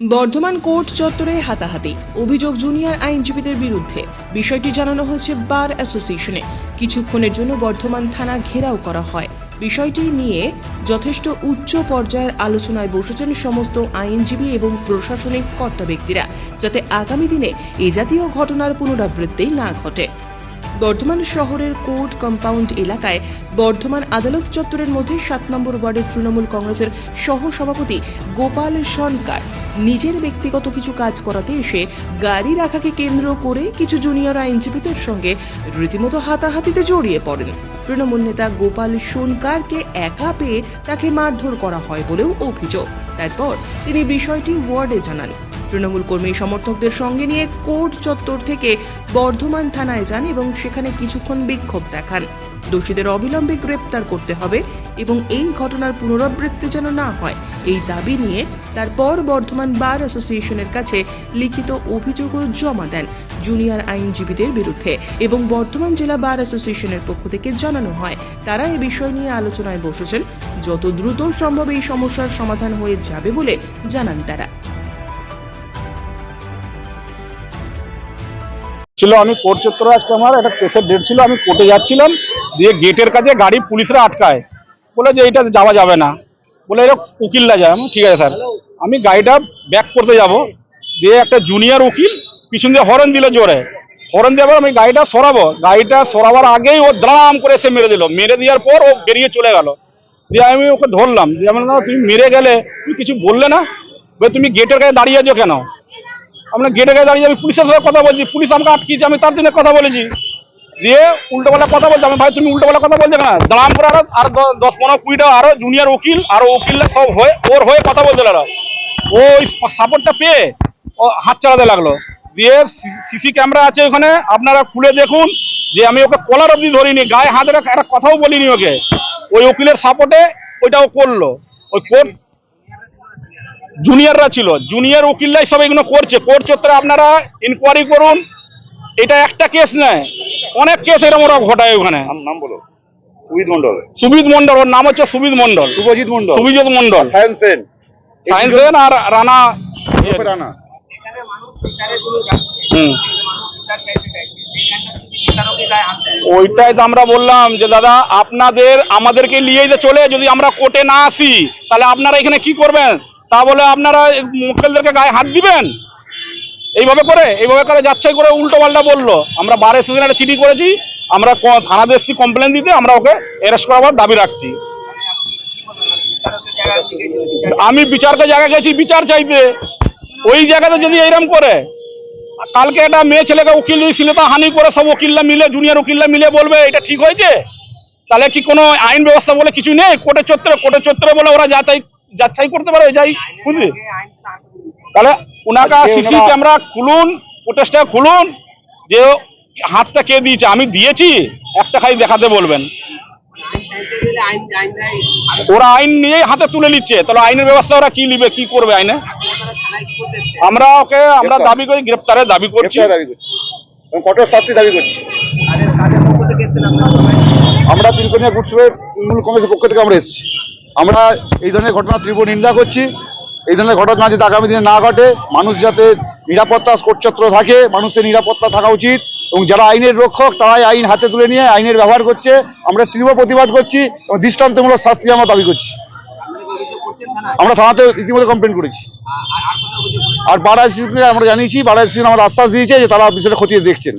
Bardhaman court চত্বরে হাতাহাতি, অভিযোগ জুনিয়র আইনজীবীদের বিরুদ্ধে। বিষয়টি জানানো হয়েছে বার অ্যাসোসিয়েশনে। কিছুক্ষণের জন্য বর্ধমান থানা ঘেরাও করা হয়। বিষয়টি নিয়ে যথেষ্ট উচ্চ পর্যায়ের আলোচনায় বসেছেন সমস্ত আইনজীবী এবং প্রশাসনিক কর্তা ব্যক্তিরা, যাতে আগামী দিনে এ জাতীয় ঘটনার পুনরাবৃত্তি না ঘটে। বর্ধমান শহরের কোর্ট কম্পাউন্ড এলাকায় বর্ধমান আদালত চত্বরের মধ্যে 7 নম্বর ওয়ার্ডের তৃণমূল কংগ্রেসের সহ সভাপতি গোপাল সরকার নিজের ব্যক্তিগত কিছু কাজ করাতে এসে গাড়ি রাখাকে কেন্দ্র করে কিছু জুনিয়র আইনজীবীদের সঙ্গে রীতিমতো হাতাহাতিতে জড়িয়ে পড়েন। তৃণমূল নেতা গোপাল সরকারকে একা পেয়ে তাকে মারধর করা হয় বলেও অভিযোগ। তারপর তিনি বিষয়টি ওয়ার্ডে জানান। তৃণমূল কর্মী সমর্থকদের সঙ্গে নিয়ে কোর্ট চত্বর থেকে বর্ধমান থানায় যান এবং সেখানে কিছুক্ষণ বিক্ষোভ দেখান। দোষীদের অবিলম্বে গ্রেপ্তার করতে হবে এবং এই ঘটনার পুনরাবৃত্তি যেন না হয়, এই দাবি নিয়ে তারপর বর্ধমান বার অ্যাসোসিয়েশনের কাছে লিখিত অভিযোগও জমা দেন জুনিয়র আইনজীবীদের বিরুদ্ধে এবং বর্ধমান জেলা বার অ্যাসোসিয়েশনের পক্ষ থেকে জানানো হয় তারা এই বিষয় নিয়ে আলোচনায় বসেছেন। যত দ্রুত সম্ভব এই সমস্যার সমাধান হয়ে যাবে বলে জানান তারা। ছিল আমি কোর্ট চত্বরে আজকে আমার একটা কেসের ডেট ছিল, আমি কোর্টে যাচ্ছিলাম, দিয়ে গেটের কাছে গাড়ি পুলিশরা আটকায়, বলে যে এইটা যাওয়া যাবে না, বলে এরকম উকিলরা যায়। আমি ঠিক আছে স্যার, আমি গাড়িটা ব্যাক করতে যাব, দিয়ে একটা জুনিয়র উকিল পিছন দিয়ে হর্ন দিল জোরে, হর্ন দেওয়ার আমি গাড়িটা সরাবার আগেই ও দ্রাম করে এসে মেরে দিল। মেরে দেওয়ার পর ও বেরিয়ে চলে গেল। দিয়ে আমি ওকে ধরলাম, যে আমি না তুমি মেরে গেলে তুমি কিছু বললে না, তুমি গেটের কাছে দাঁড়িয়ে আছো কেন? আমরা গেটে গায়ে দাঁড়িয়ে আমি পুলিশের সাথে কথা বলছি, পুলিশ আমাকে আটকিয়েছে, আমি তার জন্য কথা বলেছি। দিয়ে উল্টোপাল্টা কথা বলছে, আমি ভাই তুমি উল্টোপাল্টা কথা বলছো কেন? দাঁড়াম করে আর 10-15-20টা আরো জুনিয়র উকিল আরো উকিলরা সব ওর হয়ে কথা বলতে লাগলো। ও ওই সাপোর্টটা পেয়ে ও হাত চালাতে লাগলো। দিয়ে সিসি ক্যামেরা আছে ওখানে, আপনারা খুলে দেখুন যে আমি ওকে কলার অব্দি ধরিনি, গায়ে হাতের একটা কথাও বলিনি ওকে। ওই উকিলের সাপোর্টে ওইটাও করলো। ওই কোর্ট জুনিয়ররা ছিল, জুনিয়র উকিলরাই সব এগুলো করছে। কোর্ট চত্বরে আপনারা ইনকোয়ারি করুন, এটা একটা কেস নয়, অনেক কেস এরকম ওরা ঘটায় ওখানে। নাম বলো। সুবিধ মন্ডল। সুবিধ মন্ডল, ওর নাম হচ্ছে সুবিধ মন্ডল, শুভজিৎ মন্ডল, সুবিজিৎ মন্ডল, সায়েন্স সেন আর রানা। রানা। ওইটাই তো আমরা বললাম যে দাদা আমাদেরকে নিয়ে চলে, যদি আমরা কোর্টে না আসি তাহলে আপনারা এখানে কি করবেন? তা বলে আপনারা মুখ্যদেরকে গায়ে হাত দিবেন এইভাবে করে যাচ্ছাই করে উল্টো পাল্টা বললো। আমরা বার অ্যাসোসিয়েশনে একটা চিঠি করেছি, আমরা থানাতে এসেছি কমপ্লেন দিতে, আমরা ওকে অ্যারেস্ট করাবার দাবি রাখছি। আমি বিচারকের জায়গায় গেছি বিচার চাইতে, ওই জায়গাতে যদি এইরকম করে, কালকে একটা মেয়ে ছেলেকে উকিল ছিল তা হানি করে সব উকিলরা মিলে, জুনিয়র উকিলরা মিলে বলবে এটা ঠিক হয়েছে? তাহলে কি কোনো আইন ব্যবস্থা বলে কিছু নেই? কোর্টের চত্বরে বলে ওরা যাচাই করতে পারে, যাই বুঝলি? তাহলে ওনাকে সিসি ক্যামেরা খুলুন, ফুটেজটা খুলুন, যে হাতটা কে দিয়েছে। আমি দিয়েছি একটা খালি দেখাতে বলবেন। ওরা আইন নিয়ে হাতে তুলে নিচ্ছে, তাহলে আইনের ব্যবস্থা ওরা কি নিবে, কি করবে আইনে? আমরা দাবি করি, গ্রেপ্তারের দাবি করছি, কঠোর শাস্তি দাবি করছি। আমরা তিনকোনিয়া গুডসের তৃণমূল কংগ্রেসের পক্ষ থেকে আমরা এসেছি। আমরা এই ধরনের ঘটনা তীব্র নিন্দা করছি। এই ধরনের ঘটনা যাতে আগামী দিনে না ঘটে, মানুষ যাতে নিরাপত্তা কোর্ট চত্বরে থাকে, মানুষের নিরাপত্তা থাকা উচিত, এবং যারা আইনের রক্ষক তারাই আইন হাতে তুলে নিয়ে আইনের ব্যবহার করছে। আমরা তীব্র প্রতিবাদ করছি এবং দৃষ্টান্তমূলক শাস্তি আমরা দাবি করছি। আমরা থানাতে ইতিমধ্যে কমপ্লেন করেছি, আর বার অ্যাসোসিয়েশনকে আমরা জানিয়েছি। বার অ্যাসোসিয়েশন আমাদের আশ্বাস দিয়েছে যে তারা বিষয়টা খতিয়ে দেখছেন।